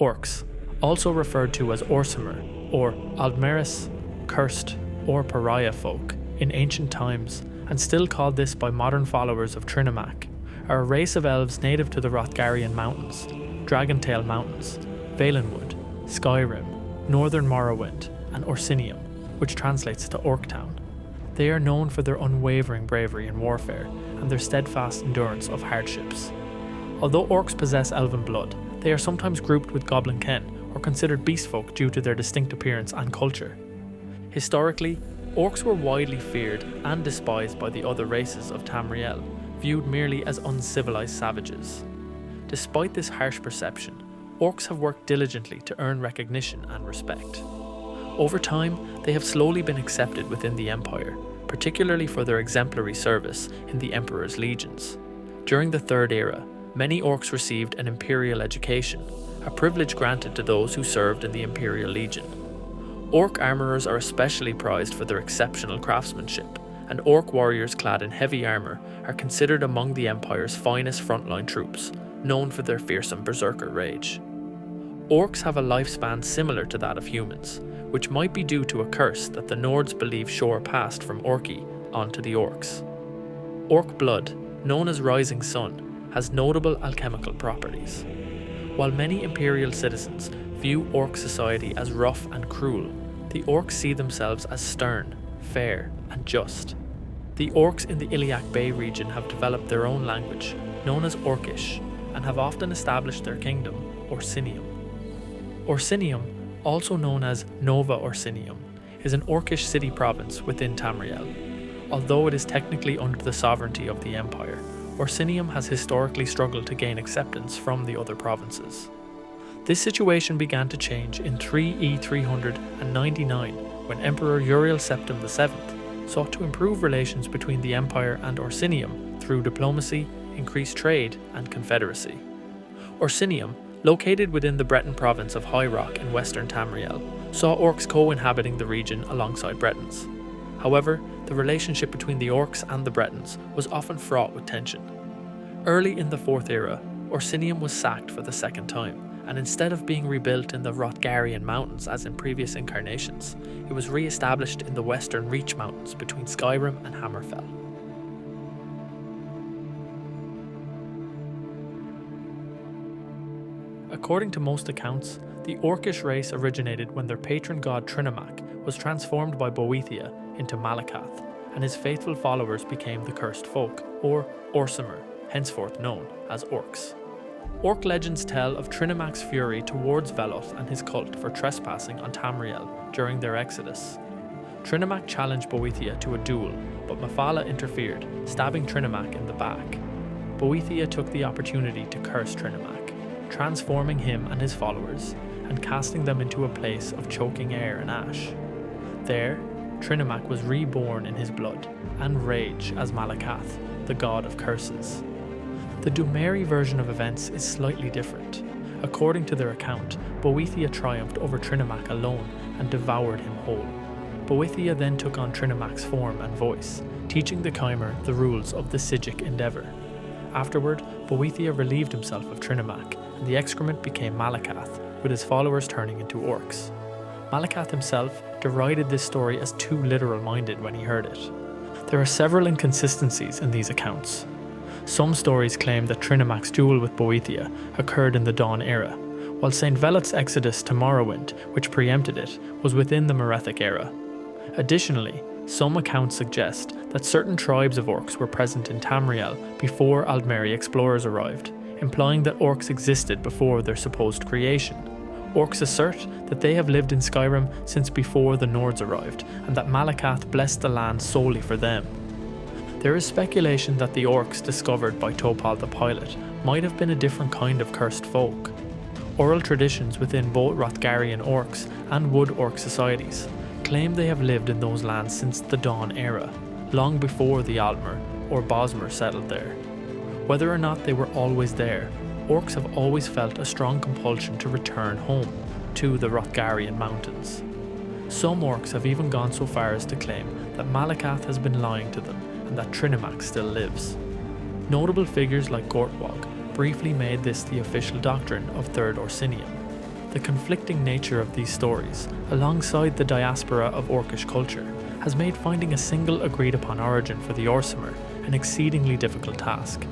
Orcs, also referred to as Orsimer or Aldmeris, cursed or pariah folk in ancient times, and still called this by modern followers of Trinimac, are a race of elves native to the Hrothgarian Mountains, Dragontail Mountains, Valenwood, Skyrim, Northern Morrowind, and Orsinium, which translates to Orktown. They are known for their unwavering bravery in warfare and their steadfast endurance of hardships. Although orcs possess elven blood, they are sometimes grouped with goblin ken or considered beastfolk due to their distinct appearance and culture. Historically, orcs were widely feared and despised by the other races of Tamriel, viewed merely as uncivilized savages. Despite this harsh perception, orcs have worked diligently to earn recognition and respect. Over time, they have slowly been accepted within the Empire, particularly for their exemplary service in the Emperor's legions. During the Third Era, many orcs received an imperial education, a privilege granted to those who served in the Imperial Legion. Orc armourers are especially prized for their exceptional craftsmanship, and orc warriors clad in heavy armour are considered among the Empire's finest frontline troops, known for their fearsome berserker rage. Orcs have a lifespan similar to that of humans, which might be due to a curse that the Nords believe Shore passed from Orci onto the orcs. Orc blood, known as Rising Sun, has notable alchemical properties. While many Imperial citizens view orc society as rough and cruel, the orcs see themselves as stern, fair, and just. The orcs in the Iliac Bay region have developed their own language, known as Orcish, and have often established their kingdom, Orsinium. Orsinium, also known as Nova Orsinium, is an orcish city province within Tamriel. Although it is technically under the sovereignty of the Empire, Orsinium has historically struggled to gain acceptance from the other provinces. This situation began to change in 3E399 when Emperor Uriel Septim VII sought to improve relations between the Empire and Orsinium through diplomacy, increased trade, and confederacy. Orsinium, located within the Breton province of High Rock in western Tamriel, saw orcs co-inhabiting the region alongside Bretons. However, the relationship between the orcs and the Bretons was often fraught with tension. Early in the Fourth Era, Orsinium was sacked for the second time, and instead of being rebuilt in the Hrothgarian Mountains as in previous incarnations, it was re-established in the western Reach Mountains between Skyrim and Hammerfell. According to most accounts, the Orcish race originated when their patron god Trinimac was transformed by Boethia into Malacath, and his faithful followers became the Cursed Folk, or Orsimer, henceforth known as Orcs. Orc legends tell of Trinimac's fury towards Veloth and his cult for trespassing on Tamriel during their exodus. Trinimac challenged Boethia to a duel, but Mephala interfered, stabbing Trinimac in the back. Boethia took the opportunity to curse Trinimac, transforming him and his followers, and casting them into a place of choking air and ash. There, Trinimac was reborn in his blood and rage as Malacath, the god of curses. The Dumeri version of events is slightly different. According to their account, Boethia triumphed over Trinimac alone and devoured him whole. Boethia then took on Trinimac's form and voice, teaching the Chimer the rules of the Sigic endeavour. Afterward, Boethia relieved himself of Trinimac, and the excrement became Malacath, with his followers turning into orcs. Malacath himself derided this story as too literal-minded when he heard it. There are several inconsistencies in these accounts. Some stories claim that Trinimac's duel with Boethia occurred in the Dawn era, while St. Veloth's exodus to Morrowind, which preempted it, was within the Merethic era. Additionally, some accounts suggest that certain tribes of orcs were present in Tamriel before Aldmeri explorers arrived, implying that orcs existed before their supposed creation. Orcs assert that they have lived in Skyrim since before the Nords arrived, and that Malacath blessed the land solely for them. There is speculation that the orcs discovered by Topal the Pilot might have been a different kind of cursed folk. Oral traditions within both Hrothgarian orcs and Wood orc societies claim they have lived in those lands since the Dawn era, long before the Aldmer or Bosmer settled there. Whether or not they were always there, orcs have always felt a strong compulsion to return home, to the Hrothgarian mountains. Some orcs have even gone so far as to claim that Malacath has been lying to them and that Trinimac still lives. Notable figures like Gortwog briefly made this the official doctrine of Third Orsinium. The conflicting nature of these stories, alongside the diaspora of Orcish culture, has made finding a single agreed-upon origin for the Orsimer an exceedingly difficult task.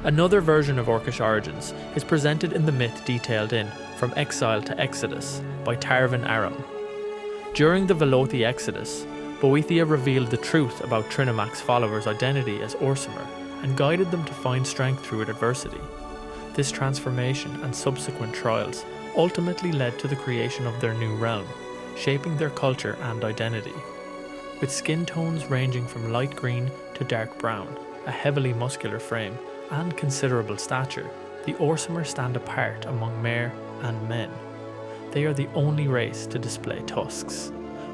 Another version of Orcish origins is presented in the myth detailed in From Exile to Exodus by Tarvin Aram. During the Velothi Exodus, Boethia revealed the truth about Trinimac's followers' identity as Orsimer and guided them to find strength through adversity. This transformation and subsequent trials ultimately led to the creation of their new realm, shaping their culture and identity. With skin tones ranging from light green to dark brown, a heavily muscular frame, and considerable stature, the Orsimer stand apart among mare and men. They are the only race to display tusks.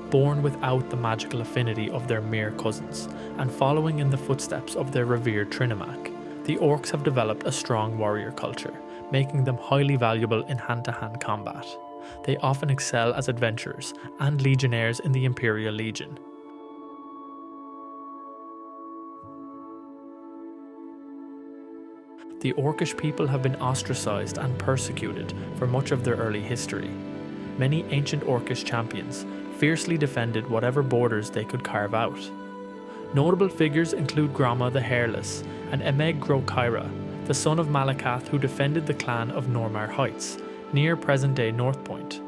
Born without the magical affinity of their mere cousins, and following in the footsteps of their revered Trinimac, the Orcs have developed a strong warrior culture, making them highly valuable in hand-to-hand combat. They often excel as adventurers and legionnaires in the Imperial Legion. The Orcish people have been ostracized and persecuted for much of their early history. Many ancient Orcish champions fiercely defended whatever borders they could carve out. Notable figures include Gromma the Hairless and Emeg Grokyra, the son of Malacath who defended the clan of Normar Heights, near present-day North Point.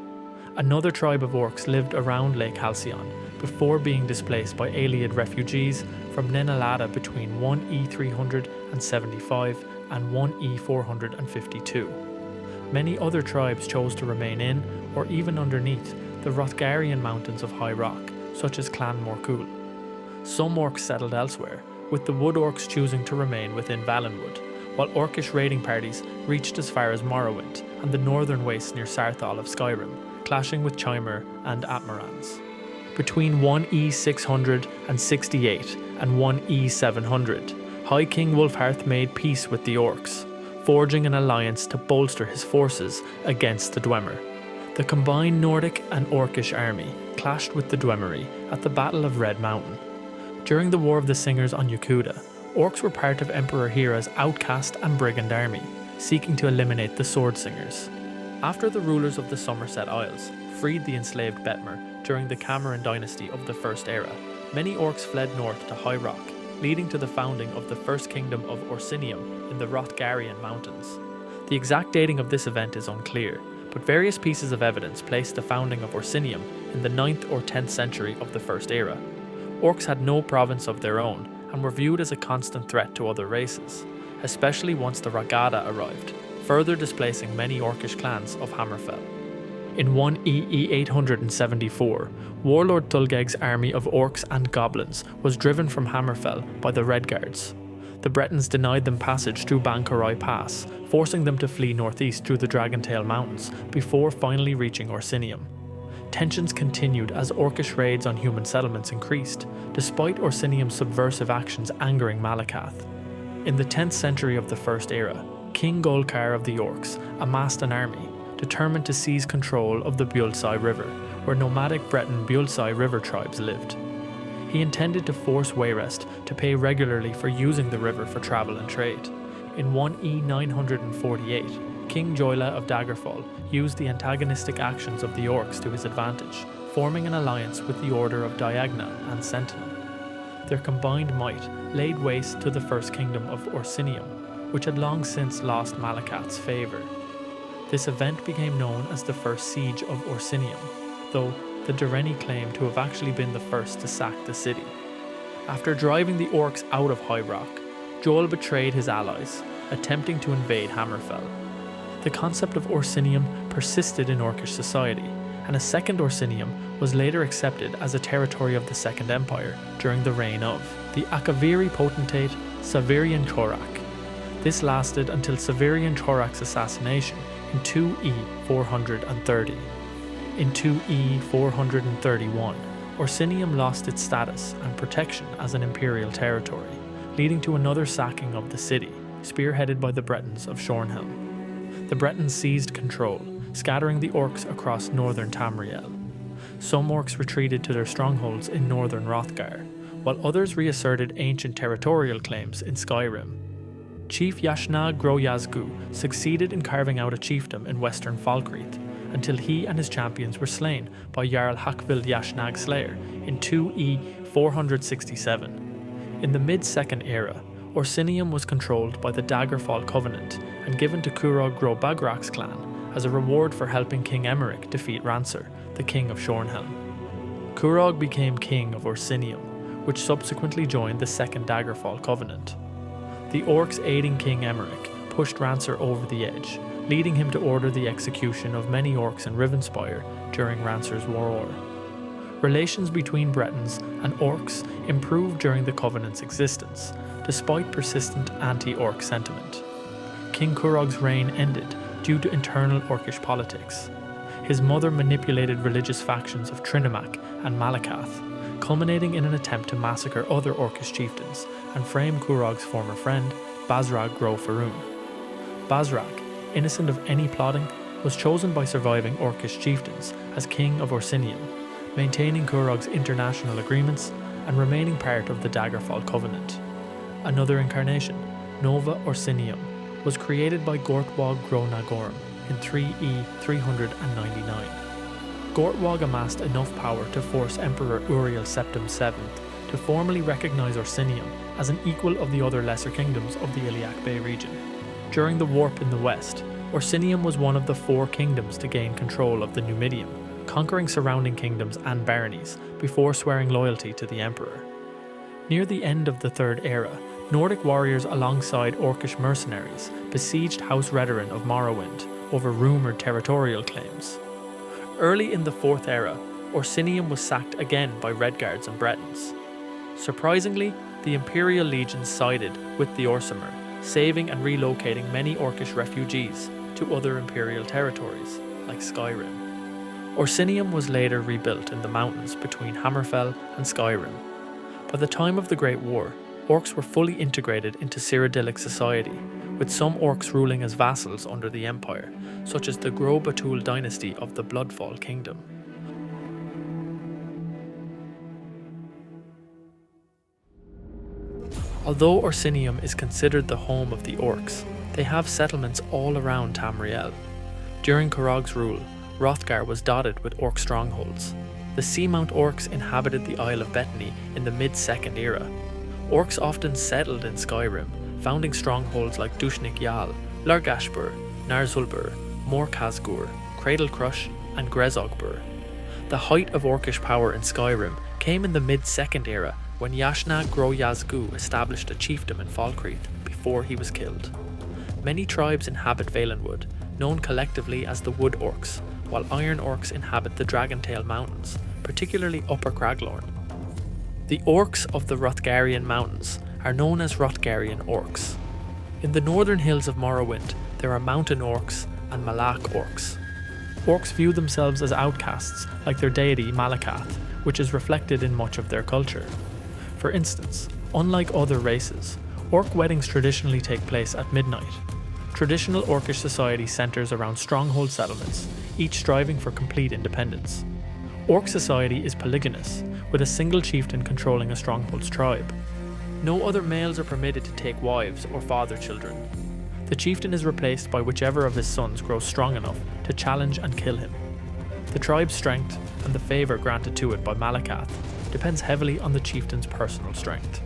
Another tribe of Orcs lived around Lake Halcyon before being displaced by Ayleid refugees from Nenalada between 1 E375 and 1 E452. Many other tribes chose to remain in, or even underneath, the Hrothgarian mountains of High Rock, such as Clan Morkul. Some Orcs settled elsewhere, with the Wood Orcs choosing to remain within Valenwood, while Orcish raiding parties reached as far as Morrowind and the northern wastes near Sarthal of Skyrim, clashing with Chimer and Atmarans. Between 1 E668 and 1 E700, High King Wulfharth made peace with the Orcs, forging an alliance to bolster his forces against the Dwemer. The combined Nordic and Orcish army clashed with the Dwemery at the Battle of Red Mountain. During the War of the Singers on Yakuda, Orcs were part of Emperor Hira's outcast and brigand army, seeking to eliminate the Sword Singers. After the rulers of the Somerset Isles freed the enslaved Betmer during the Cameron dynasty of the First Era, many Orcs fled north to High Rock, leading to the founding of the First Kingdom of Orsinium in the Hrothgarian Mountains. The exact dating of this event is unclear, but various pieces of evidence place the founding of Orsinium in the 9th or 10th century of the First Era. Orcs had no province of their own and were viewed as a constant threat to other races, especially once the Ragada arrived, further displacing many Orcish clans of Hammerfell. In 1 EE874, Warlord Thulgeg's army of Orcs and Goblins was driven from Hammerfell by the Redguards. The Bretons denied them passage through Bancorai Pass, forcing them to flee northeast through the Dragontail Mountains before finally reaching Orsinium. Tensions continued as Orcish raids on human settlements increased, despite Orsinium's subversive actions angering Malacath. In the 10th century of the First Era, King Golkar of the Orcs amassed an army, determined to seize control of the Builsai River, where nomadic Breton Builsai river tribes lived. He intended to force Wayrest to pay regularly for using the river for travel and trade. In 1 E948, King Joyla of Daggerfall used the antagonistic actions of the Orcs to his advantage, forming an alliance with the Order of Diagna and Sentinel. Their combined might laid waste to the First Kingdom of Orsinium, which had long since lost Malacath's favour. This event became known as the First Siege of Orsinium, though the Durrani claim to have actually been the first to sack the city. After driving the Orcs out of High Rock, Joel betrayed his allies, attempting to invade Hammerfell. The concept of Orsinium persisted in Orcish society, and a second Orsinium was later accepted as a territory of the Second Empire during the reign of the Akaviri potentate Savirian Chorak. This lasted until Savirian Chorak's assassination in 2 E430. In 2 E431, Orsinium lost its status and protection as an imperial territory, leading to another sacking of the city, spearheaded by the Bretons of Shornhelm. The Bretons seized control, scattering the Orcs across northern Tamriel. Some Orcs retreated to their strongholds in northern Hrothgar, while others reasserted ancient territorial claims in Skyrim. Chief Yashnag Groyazgu succeeded in carving out a chiefdom in western Falkreath, until he and his champions were slain by Jarl Hakvild Yashnag Slayer in 2E 467. In the mid-2nd era, Orsinium was controlled by the Daggerfall Covenant and given to Curog Gro Bagrak's clan as a reward for helping King Emeric defeat Rancer, the king of Shornhelm. Curog became king of Orsinium, which subsequently joined the Second Daggerfall Covenant. The Orcs aiding King Emeric pushed Rancer over the edge, leading him to order the execution of many Orcs in Rivenspire during Rancer's war. Relations between Bretons and Orcs improved during the Covenant's existence, despite persistent anti-Orc sentiment. King Curog's reign ended due to internal Orcish politics. His mother manipulated religious factions of Trinimac and Malacath, culminating in an attempt to massacre other Orcish chieftains and frame Curog's former friend, Basrag Gro Faroon. Basrag, innocent of any plotting, was chosen by surviving Orcish chieftains as king of Orsinium, maintaining Curog's international agreements and remaining part of the Daggerfall Covenant. Another incarnation, Nova Orsinium, was created by Gortwog Gro Nagorum in 3E 399. Gortwog amassed enough power to force Emperor Uriel Septim VII to formally recognise Orsinium as an equal of the other lesser kingdoms of the Iliac Bay region. During the Warp in the west, Orsinium was one of the 4 kingdoms to gain control of the Numidium, conquering surrounding kingdoms and baronies before swearing loyalty to the Emperor. Near the end of the Third Era, Nordic warriors alongside Orcish mercenaries besieged House Redoran of Morrowind over rumoured territorial claims. Early in the Fourth Era, Orsinium was sacked again by Redguards and Bretons. Surprisingly, the Imperial legions sided with the Orsimer, saving and relocating many Orcish refugees to other Imperial territories, like Skyrim. Orsinium was later rebuilt in the mountains between Hammerfell and Skyrim. By the time of the Great War, Orcs were fully integrated into Cyrodiilic society, with some Orcs ruling as vassals under the Empire, such as the Gro Batul dynasty of the Bloodfall Kingdom. Although Orsinium is considered the home of the Orcs, they have settlements all around Tamriel. During Curog's rule, Hrothgar was dotted with Orc strongholds. The Seamount Orcs inhabited the Isle of Bethany in the mid-2nd era. Orcs often settled in Skyrim, founding strongholds like Dushnik Yal, Largashbur, Narzulbur, Morkazgur, Cradlecrush, and Grezogbur. The height of Orcish power in Skyrim came in the mid-2nd era when Yashnag Gro Yazgu established a chiefdom in Falkreath before he was killed. Many tribes inhabit Valenwood, known collectively as the Wood Orcs, while Iron Orcs inhabit the Dragontail Mountains, particularly Upper Craglorn. The Orcs of the Hrothgarian Mountains are known as Hrothgarian Orcs. In the northern hills of Morrowind, there are Mountain Orcs and Malak Orcs. Orcs view themselves as outcasts like their deity Malacath, which is reflected in much of their culture. For instance, unlike other races, Orc weddings traditionally take place at midnight. Traditional Orcish society centres around stronghold settlements, each striving for complete independence. Orc society is polygynous, with a single chieftain controlling a stronghold's tribe. No other males are permitted to take wives or father children. The chieftain is replaced by whichever of his sons grows strong enough to challenge and kill him. The tribe's strength, and the favour granted to it by Malacath, depends heavily on the chieftain's personal strength.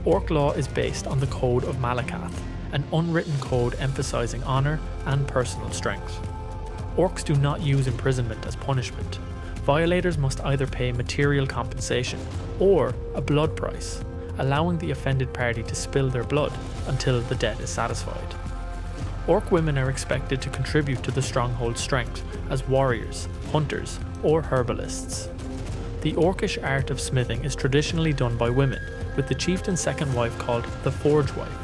Orc law is based on the Code of Malacath, an unwritten code emphasising honour and personal strength. Orcs do not use imprisonment as punishment. Violators must either pay material compensation or a blood price, allowing the offended party to spill their blood until the debt is satisfied. Orc women are expected to contribute to the stronghold's strength as warriors, hunters, or herbalists. The Orcish art of smithing is traditionally done by women, with the chieftain's second wife called the Forge Wife.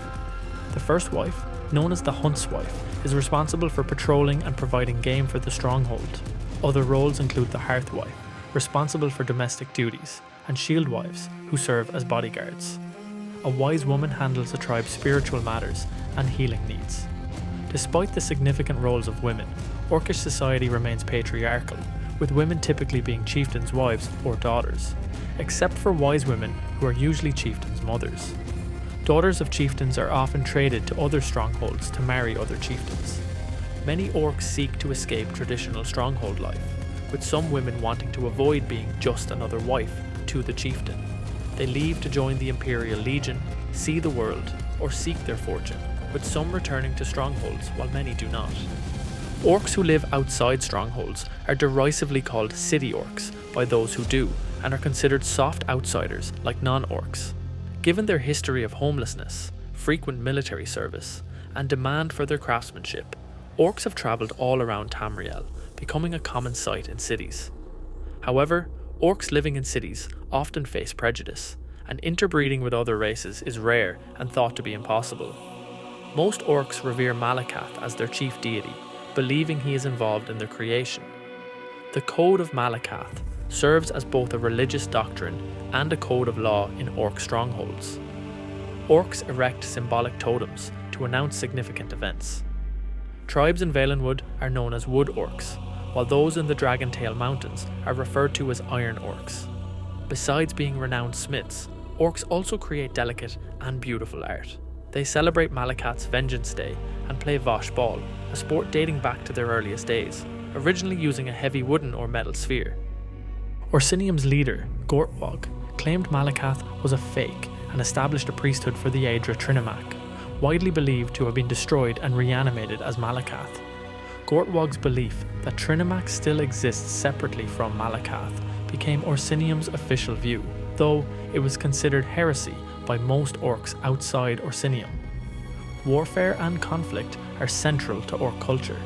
The first wife, known as the Hunt's Wife, is responsible for patrolling and providing game for the stronghold. Other roles include the Hearth Wife, responsible for domestic duties, and Shield Wives, who serve as bodyguards. A wise woman handles the tribe's spiritual matters and healing needs. Despite the significant roles of women, Orcish society remains patriarchal, with women typically being chieftains' wives or daughters, except for wise women who are usually chieftains' mothers. Daughters of chieftains are often traded to other strongholds to marry other chieftains. Many orcs seek to escape traditional stronghold life, with some women wanting to avoid being just another wife to the chieftain. They leave to join the Imperial Legion, see the world, or seek their fortune, with some returning to strongholds while many do not. Orcs who live outside strongholds are derisively called city orcs by those who do, and are considered soft outsiders like non-orcs. Given their history of homelessness, frequent military service, and demand for their craftsmanship, orcs have travelled all around Tamriel, becoming a common sight in cities. However, orcs living in cities often face prejudice, and interbreeding with other races is rare and thought to be impossible. Most orcs revere Malacath as their chief deity, believing he is involved in their creation. The Code of Malacath serves as both a religious doctrine and a code of law in orc strongholds. Orcs erect symbolic totems to announce significant events. Tribes in Valenwood are known as wood orcs, while those in the Dragontail Mountains are referred to as iron orcs. Besides being renowned smiths, orcs also create delicate and beautiful art. They celebrate Malacath's Vengeance Day and play Vosh Ball, a sport dating back to their earliest days, originally using a heavy wooden or metal sphere. Orsinium's leader, Gortwog, claimed Malacath was a fake and established a priesthood for the Aedra Trinimac, widely believed to have been destroyed and reanimated as Malacath. Gortwog's belief that Trinimac still exists separately from Malacath became Orsinium's official view, though it was considered heresy by most orcs outside Orsinium. Warfare and conflict are central to orc culture.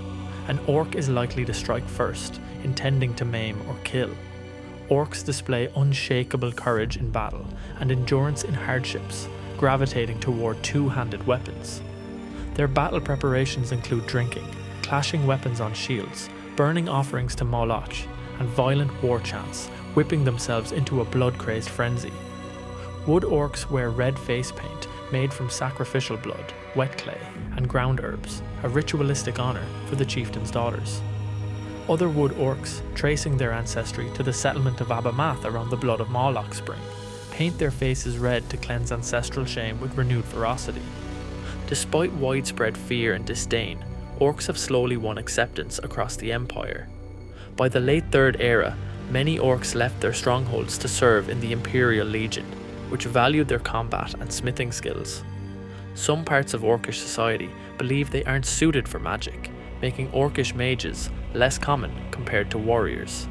An orc is likely to strike first, intending to maim or kill. Orcs display unshakable courage in battle and endurance in hardships, gravitating toward two-handed weapons. Their battle preparations include drinking, clashing weapons on shields, burning offerings to Moloch, and violent war chants, whipping themselves into a blood-crazed frenzy. Wood orcs wear red face paint made from sacrificial blood, wet clay, and ground herbs, a ritualistic honour for the chieftain's daughters. Other wood orcs, tracing their ancestry to the settlement of Abermath around the blood of Moloch Spring, paint their faces red to cleanse ancestral shame with renewed ferocity. Despite widespread fear and disdain, orcs have slowly won acceptance across the Empire. By the late Third Era, many orcs left their strongholds to serve in the Imperial Legion, which valued their combat and smithing skills. Some parts of orcish society believe they aren't suited for magic, making orcish mages less common compared to warriors.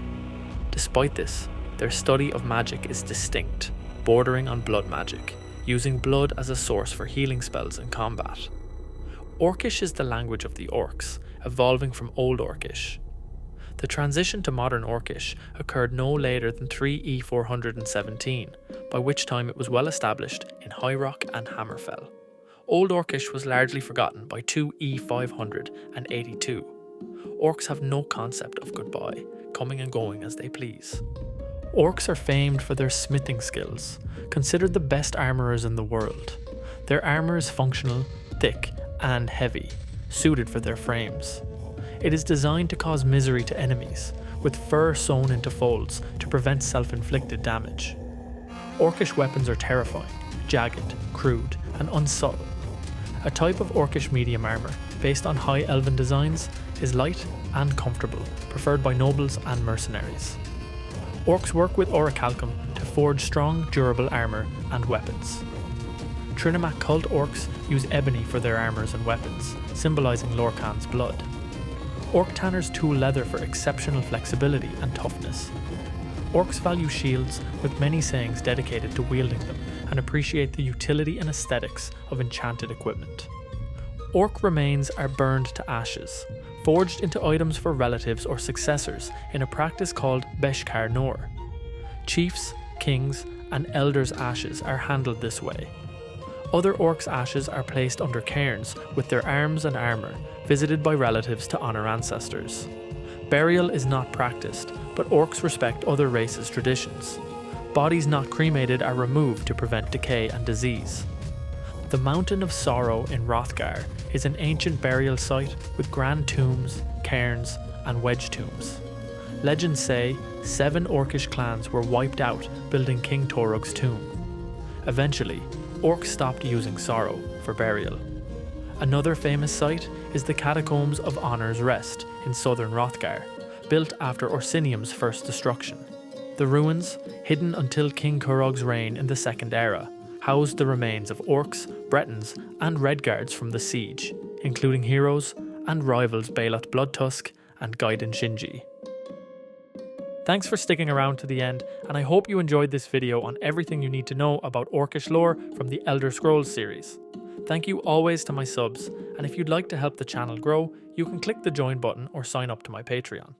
Despite this, their study of magic is distinct, bordering on blood magic, using blood as a source for healing spells in combat. Orcish is the language of the orcs, evolving from Old Orcish. The transition to modern Orcish occurred no later than 3 E417, by which time it was well established in High Rock and Hammerfell. Old Orcish was largely forgotten by 2 E582. Orcs have no concept of goodbye, coming and going as they please. Orcs are famed for their smithing skills, considered the best armourers in the world. Their armour is functional, thick, and heavy, suited for their frames. It is designed to cause misery to enemies, with fur sewn into folds to prevent self-inflicted damage. Orcish weapons are terrifying, jagged, crude, and unsubtle. A type of Orcish medium armour, based on high elven designs, is light and comfortable, preferred by nobles and mercenaries. Orcs work with orichalcum to forge strong, durable armour and weapons. Trinimac cult orcs use ebony for their armours and weapons, symbolising Lorkhan's blood. Orc tanners tool leather for exceptional flexibility and toughness. Orcs value shields, with many sayings dedicated to wielding them, and appreciate the utility and aesthetics of enchanted equipment. Orc remains are burned to ashes, forged into items for relatives or successors in a practice called Beshkar Nor. Chiefs, kings, and elders' ashes are handled this way. Other orcs' ashes are placed under cairns with their arms and armour, visited by relatives to honour ancestors. Burial is not practiced, but orcs respect other races' traditions. Bodies not cremated are removed to prevent decay and disease. The Mountain of Sorrow in Hrothgar is an ancient burial site with grand tombs, cairns, and wedge tombs. Legends say 7 orcish clans were wiped out building King Torug's tomb. Eventually, orcs stopped using sorrow for burial. Another famous site is the Catacombs of Honor's Rest in southern Hrothgar, built after Orsinium's first destruction. The ruins, hidden until King Curog's reign in the Second Era, housed the remains of Orcs, Bretons, and Redguards from the siege, including heroes and rivals Baelot Bloodtusk and Gaiden Shinji. Thanks for sticking around to the end, and I hope you enjoyed this video on everything you need to know about Orcish lore from the Elder Scrolls series. Thank you always to my subs, and if you'd like to help the channel grow, you can click the join button or sign up to my Patreon.